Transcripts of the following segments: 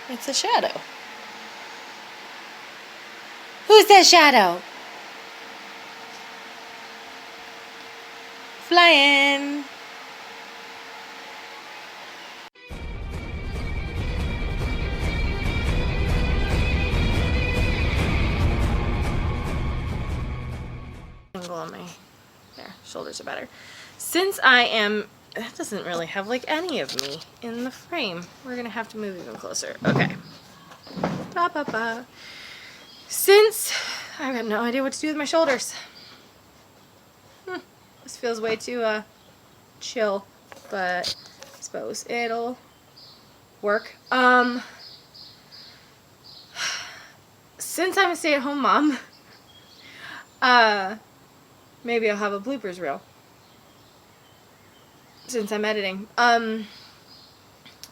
It's a shadow. Who's that shadow? Flying. Angle on my there, shoulders are better. Since that doesn't really have like any of me in the frame. We're gonna have to move even closer. Okay. Ba ba ba. Since I've got no idea what to do with my shoulders. This feels way too chill, but I suppose it'll work. Since I'm a stay-at-home mom, maybe I'll have a bloopers reel. Since I'm editing.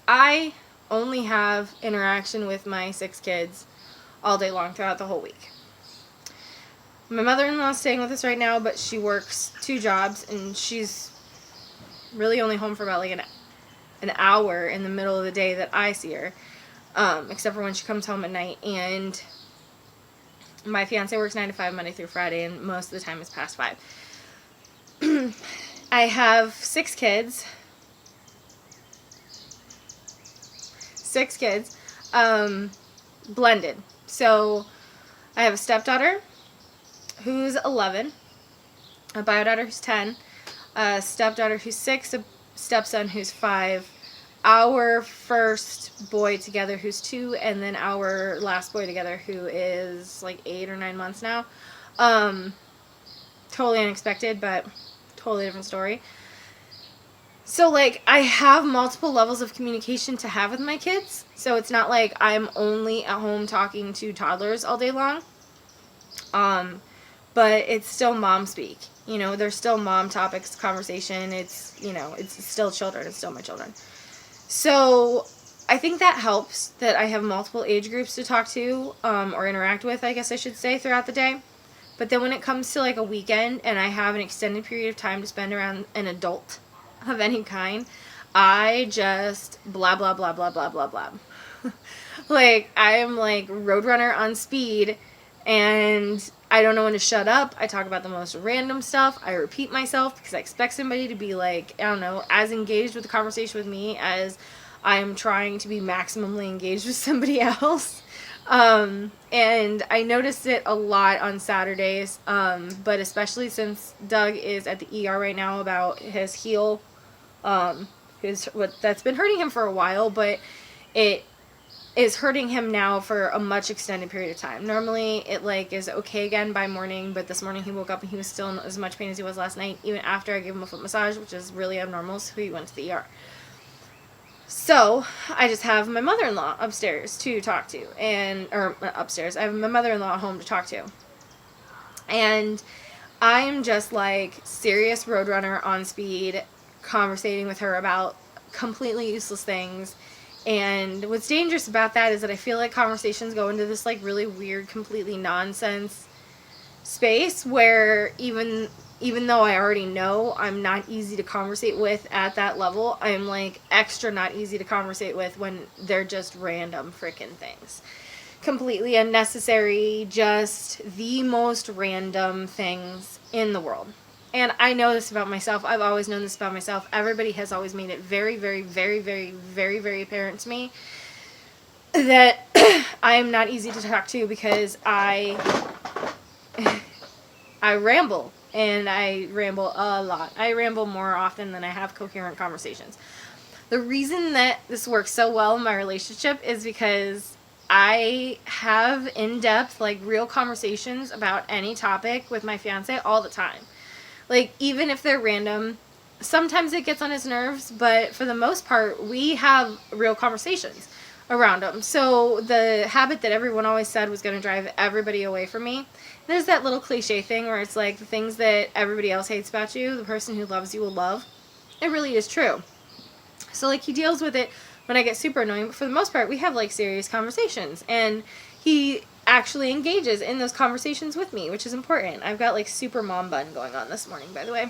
I only have interaction with my 6 kids all day long throughout the whole week. My mother-in-law is staying with us right now, but she works 2 jobs, and she's really only home for about like an hour in the middle of the day that I see her, except for when she comes home at night. And my fiance works 9 to 5 Monday through Friday, and most of the time it's past 5. I have 6 kids. 6 kids, blended. So I have a stepdaughter who's 11, a biodaughter who's 10, a stepdaughter who's 6, a stepson who's 5, our first boy together who's 2, and then our last boy together who is like 8 or 9 months now. Totally unexpected, but totally different story. So, like, I have multiple levels of communication to have with my kids. So it's not like I'm only at home talking to toddlers all day long. But it's still mom speak. You know, there's still mom topics, conversation. It's, you know, it's still children. It's still my children. So I think that helps that I have multiple age groups to talk to, or interact with, I guess I should say, throughout the day. But then when it comes to, like, a weekend and I have an extended period of time to spend around an adult of any kind, I just blah blah blah blah blah blah blah. Like, I am like Roadrunner on speed, and I don't know when to shut up. I talk about the most random stuff. I repeat myself because I expect somebody to be like, I don't know, as engaged with the conversation with me as I am trying to be maximally engaged with somebody else. And I noticed it a lot on Saturdays, but especially since Doug is at the ER right now about his heel. That's been hurting him for a while, but it is hurting him now for a much extended period of time. Normally it like is okay again by morning, but this morning he woke up and he was still in as much pain as he was last night, even after I gave him a foot massage, which is really abnormal, so he went to the ER. So I just have my mother-in-law upstairs to talk to, or upstairs. I have my mother-in-law at home to talk to. And I'm just like serious Roadrunner on speed, conversating with her about completely useless things. And what's dangerous about that is that I feel like conversations go into this like really weird, completely nonsense space where even though I already know I'm not easy to conversate with at that level, I'm like extra not easy to conversate with when they're just random freaking things. Completely unnecessary, just the most random things in the world. And I know this about myself. I've always known this about myself. Everybody has always made it very, very, very, very, very, very apparent to me that I am not easy to talk to because I ramble. And I ramble a lot. I ramble more often than I have coherent conversations. The reason that this works so well in my relationship is because I have in-depth, like, real conversations about any topic with my fiance all the time. Like, even if they're random, sometimes it gets on his nerves, but for the most part, we have real conversations around them. So the habit that everyone always said was going to drive everybody away from me, there's that little cliche thing where it's like the things that everybody else hates about you, the person who loves you will love. It really is true. So, like, he deals with it when I get super annoying, but for the most part, we have, like, serious conversations, and he actually engages in those conversations with me, which is important. I've got, like, super mom bun going on this morning, by the way.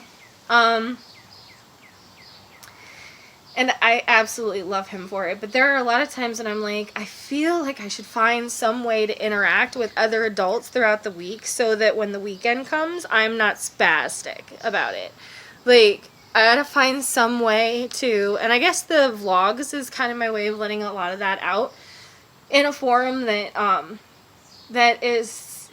And I absolutely love him for it. But there are a lot of times when I'm like, I feel like I should find some way to interact with other adults throughout the week so that when the weekend comes, I'm not spastic about it. Like, I gotta find some way to, and I guess the vlogs is kind of my way of letting a lot of that out in a forum that is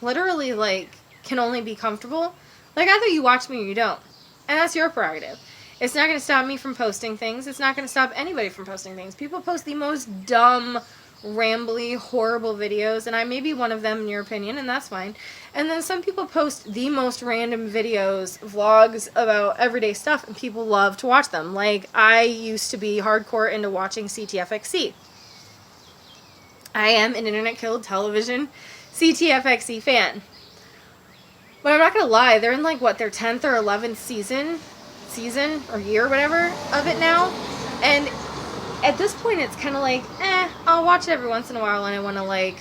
literally like can only be comfortable. Like, either you watch me or you don't, and that's your prerogative. It's not going to stop me from posting things. It's not going to stop anybody from posting things. People post the most dumb, rambly, horrible videos, and I may be one of them in your opinion, and that's fine. And then some people post the most random videos, vlogs about everyday stuff, and people love to watch them. Like, I used to be hardcore into watching CTFXC. I am an internet killed television CTFXC fan. But I'm not going to lie, they're in like, what, their 10th or 11th season or year, whatever, of it now. And at this point, it's kind of like, I'll watch it every once in a while and I want to, like,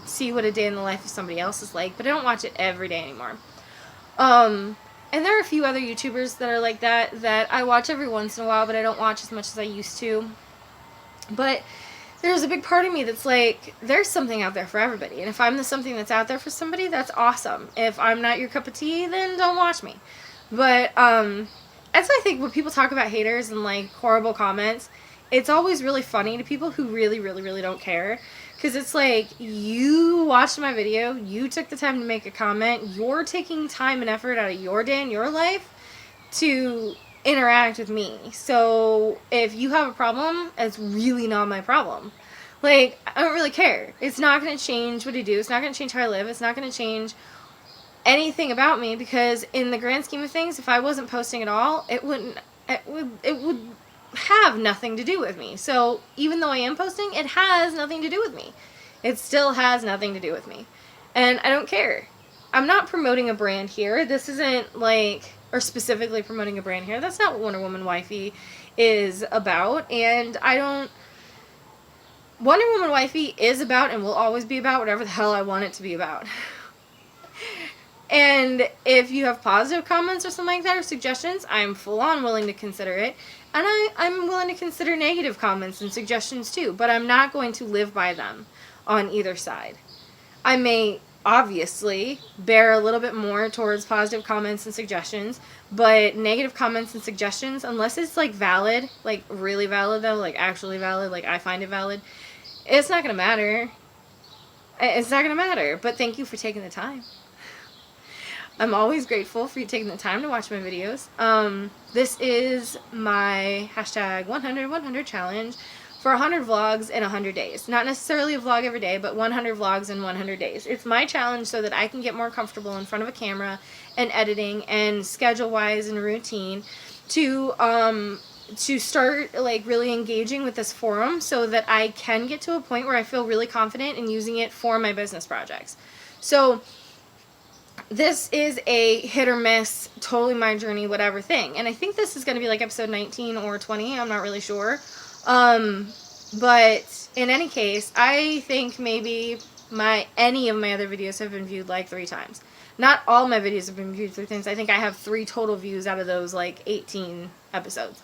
see what a day in the life of somebody else is like, but I don't watch it every day anymore. And there are a few other YouTubers that are like that I watch every once in a while, but I don't watch as much as I used to. But there's a big part of me that's like, there's something out there for everybody. And if I'm the something that's out there for somebody, that's awesome. If I'm not your cup of tea, then don't watch me. But, that's why I think when people talk about haters and, like, horrible comments, it's always really funny to people who really, really, really don't care. Because it's like, you watched my video, you took the time to make a comment, you're taking time and effort out of your day and your life to interact with me. So if you have a problem, it's really not my problem. Like, I don't really care. It's not going to change what I do. It's not going to change how I live. It's not going to change anything about me, because in the grand scheme of things, if I wasn't posting at all, it would have nothing to do with me. So even though I am posting, it has nothing to do with me. It still has nothing to do with me. And I don't care. I'm not promoting a brand here. This isn't like, or specifically promoting a brand here. That's not what Wonder Woman Wifey is about. And Wonder Woman Wifey is about and will always be about whatever the hell I want it to be about. And if you have positive comments or something like that, or suggestions, I'm full on willing to consider it. And I'm willing to consider negative comments and suggestions too, but I'm not going to live by them on either side. I may obviously bear a little bit more towards positive comments and suggestions, but negative comments and suggestions, unless it's like valid, like really valid though, like actually valid, like I find it valid, it's not going to matter. It's not going to matter, but thank you for taking the time. I'm always grateful for you taking the time to watch my videos. This is my hashtag 100 challenge for 100 vlogs in 100 days. Not necessarily a vlog every day, but 100 vlogs in 100 days. It's my challenge so that I can get more comfortable in front of a camera and editing and schedule-wise and routine to start like really engaging with this forum so that I can get to a point where I feel really confident in using it for my business projects. So this is a hit or miss, totally my journey, whatever thing. And I think this is going to be like episode 19 or 20. I'm not really sure. But in any case, I think maybe any of my other videos have been viewed like 3 times. Not all my videos have been viewed 3 times. I think I have 3 total views out of those like 18 episodes.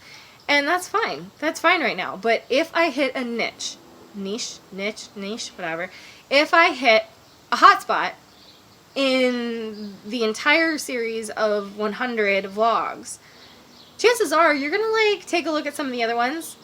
And that's fine. That's fine right now. But if I hit a niche, whatever. If I hit a hotspot in the entire series of 100 vlogs, chances are you're going to like take a look at some of the other ones.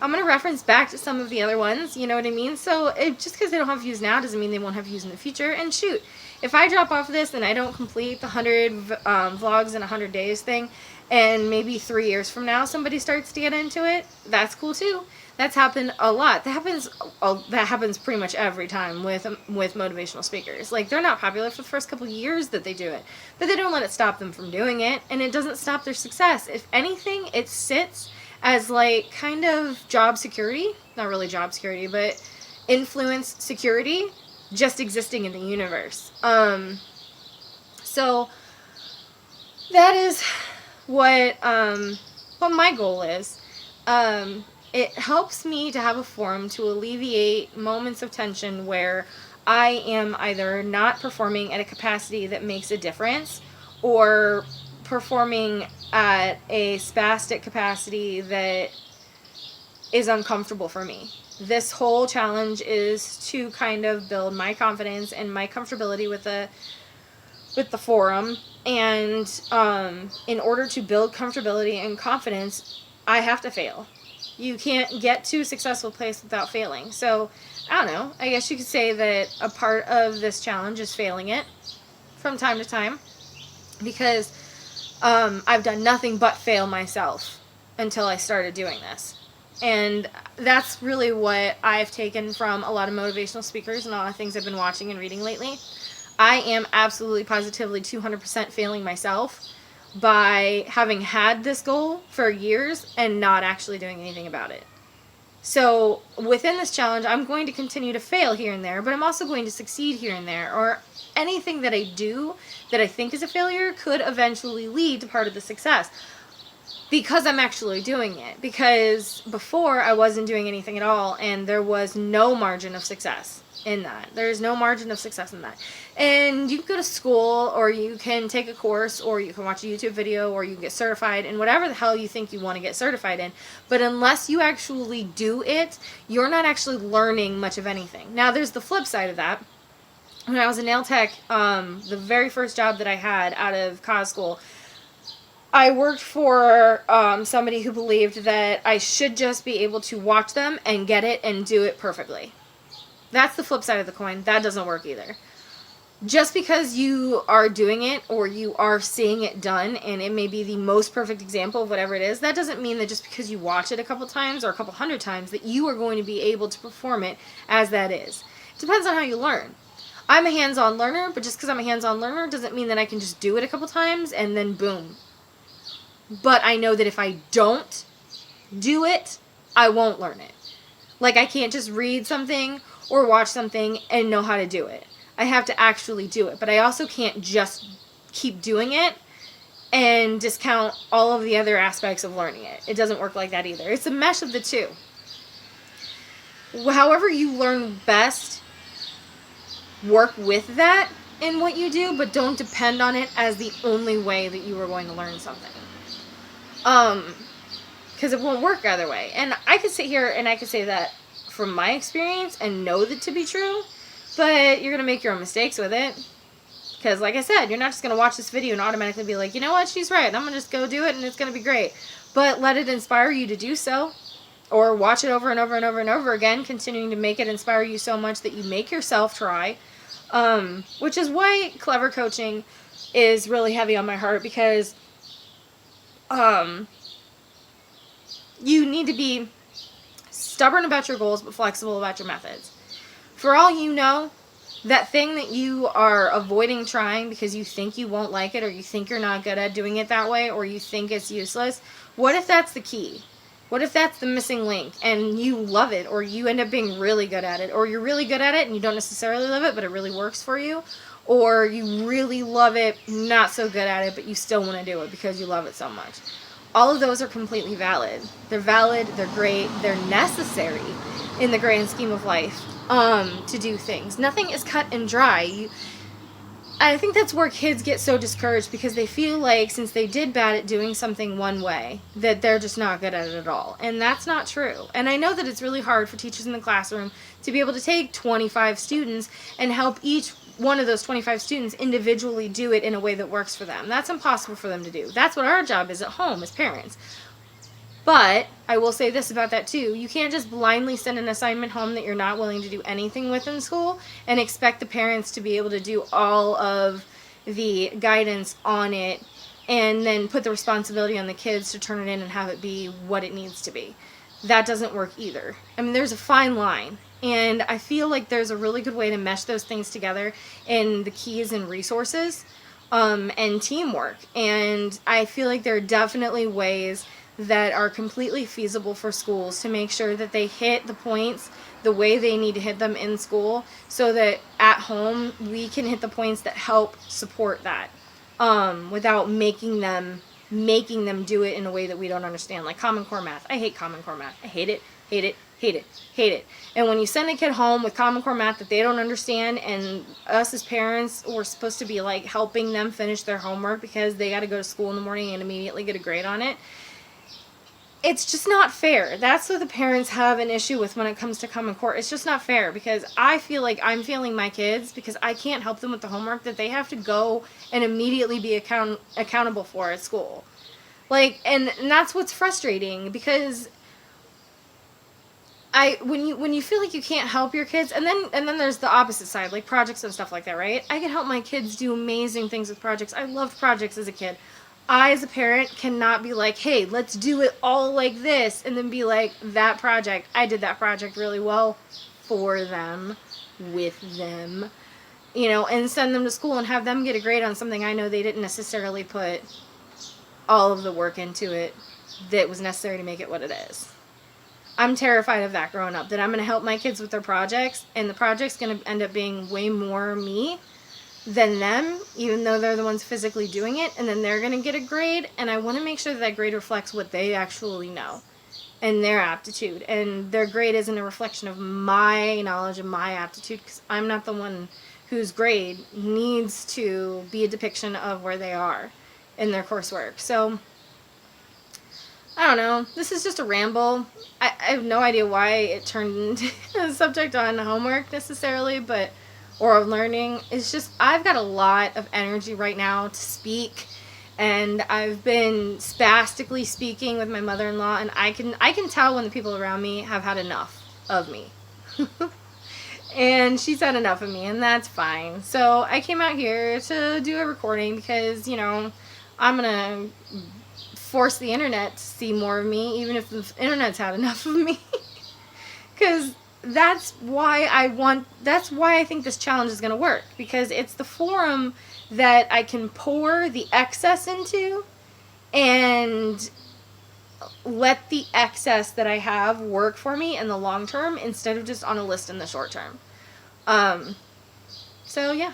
I'm going to reference back to some of the other ones, you know what I mean? So just because they don't have views now doesn't mean they won't have views in the future. And shoot, if I drop off this and I don't complete the 100 vlogs in 100 days thing, and maybe 3 years from now somebody starts to get into it, that's cool too. That's happened a lot. That happens pretty much every time with motivational speakers. Like, they're not popular for the first couple years that they do it, but they don't let it stop them from doing it, and it doesn't stop their success. If anything, it sits as like kind of job security, not really job security, but influence security, just existing in the universe. So that is what my goal is. It helps me to have a forum to alleviate moments of tension where I am either not performing at a capacity that makes a difference, or performing at a spastic capacity that is uncomfortable for me. This whole challenge is to kind of build my confidence and my comfortability with the forum. And in order to build comfortability and confidence, I have to fail. You can't get to a successful place without failing. So, I don't know. I guess you could say that a part of this challenge is failing it from time to time. Because I've done nothing but fail myself until I started doing this. And that's really what I've taken from a lot of motivational speakers and a lot of things I've been watching and reading lately. I am absolutely, positively, 200% failing myself by having had this goal for years and not actually doing anything about it. So within this challenge, I'm going to continue to fail here and there, but I'm also going to succeed here and there. Or anything that I do that I think is a failure could eventually lead to part of the success. Because I'm actually doing it. Because before I wasn't doing anything at all, and there was no margin of success in that. There's no margin of success in that. And you can go to school, or you can take a course, or you can watch a YouTube video, or you can get certified in whatever the hell you think you want to get certified in. But unless you actually do it, you're not actually learning much of anything. Now, there's the flip side of that. When I was a nail tech, the very first job that I had out of cos school, I worked for somebody who believed that I should just be able to watch them and get it and do it perfectly. That's the flip side of the coin. That doesn't work either. Just because you are doing it or you are seeing it done and it may be the most perfect example of whatever it is, that doesn't mean that just because you watch it a couple times or a couple hundred times that you are going to be able to perform it as that is. It depends on how you learn. I'm a hands-on learner, but just because I'm a hands-on learner doesn't mean that I can just do it a couple times and then boom. But I know that if I don't do it, I won't learn it. Like, I can't just read something or watch something and know how to do it. I have to actually do it. But I also can't just keep doing it and discount all of the other aspects of learning it. It doesn't work like that either. It's a mesh of the two. However you learn best, work with that in what you do, but don't depend on it as the only way that you are going to learn something. Because it won't work either way. And I could sit here and I could say that from my experience and know that to be true, but you're going to make your own mistakes with it. Because like I said, you're not just going to watch this video and automatically be like, you know what, she's right, I'm going to just go do it and it's going to be great. But let it inspire you to do so. Or watch it over and over and over and over again, continuing to make it inspire you so much that you make yourself try. Which is why clever coaching is really heavy on my heart, because you need to be stubborn about your goals but flexible about your methods. For all you know, that thing that you are avoiding trying because you think you won't like it, or you think you're not good at doing it that way, or you think it's useless, what if that's the key? What if that's the missing link and you love it, or you end up being really good at it, or you're really good at it and you don't necessarily love it but it really works for you, or you really love it, not so good at it, but you still want to do it because you love it so much. All of those are completely valid. They're valid, they're great, they're necessary in the grand scheme of life to do things. Nothing is cut and dry. I think that's where kids get so discouraged, because they feel like since they did bad at doing something one way, that they're just not good at it at all. And that's not true. And I know that it's really hard for teachers in the classroom to be able to take 25 students and help each one of those 25 students individually do it in a way that works for them. That's impossible for them to do. That's what our job is at home as parents. But I will say this about that too. You can't just blindly send an assignment home that you're not willing to do anything with in school and expect the parents to be able to do all of the guidance on it and then put the responsibility on the kids to turn it in and have it be what it needs to be. That doesn't work either. I mean, there's a fine line. And I feel like there's a really good way to mesh those things together in the keys and resources and teamwork. And I feel like there are definitely ways that are completely feasible for schools to make sure that they hit the points the way they need to hit them in school, so that at home we can hit the points that help support that without making them do it in a way that we don't understand. Like Common Core math. I hate Common Core math. I hate it, hate it, hate it, hate it. And when you send a kid home with Common Core math that they don't understand, and us as parents, we're supposed to be like helping them finish their homework because they got to go to school in the morning and immediately get a grade on it, it's just not fair. That's what the parents have an issue with when it comes to Common Core. It's just not fair because I feel like I'm failing my kids because I can't help them with the homework that they have to go and immediately be accountable for at school. Like, and that's what's frustrating because when you feel like you can't help your kids, and then there's the opposite side, like projects and stuff like that, right? I can help my kids do amazing things with projects. I loved projects as a kid. I, as a parent, cannot be like, hey, let's do it all like this, and then be like, that project, I did that project really well for them, with them, and send them to school and have them get a grade on something I know they didn't necessarily put all of the work into it that was necessary to make it what it is. I'm terrified of that growing up, that I'm going to help my kids with their projects, and the project's going to end up being way more me than them, even though they're the ones physically doing it, and then they're going to get a grade, and I want to make sure that grade reflects what they actually know and their aptitude, and their grade isn't a reflection of my knowledge and my aptitude, because I'm not the one whose grade needs to be a depiction of where they are in their coursework. So I don't know. This is just a ramble. I have no idea why it turned into a subject on homework necessarily, or learning. It's just, I've got a lot of energy right now to speak, and I've been spastically speaking with my mother-in-law, and I can tell when the people around me have had enough of me. And she's had enough of me, and that's fine. So I came out here to do a recording because, I'm going to force the internet to see more of me, even if the internet's had enough of me. Because that's why I think this challenge is going to work, because it's the forum that I can pour the excess into and let the excess that I have work for me in the long term instead of just on a list in the short term. So yeah,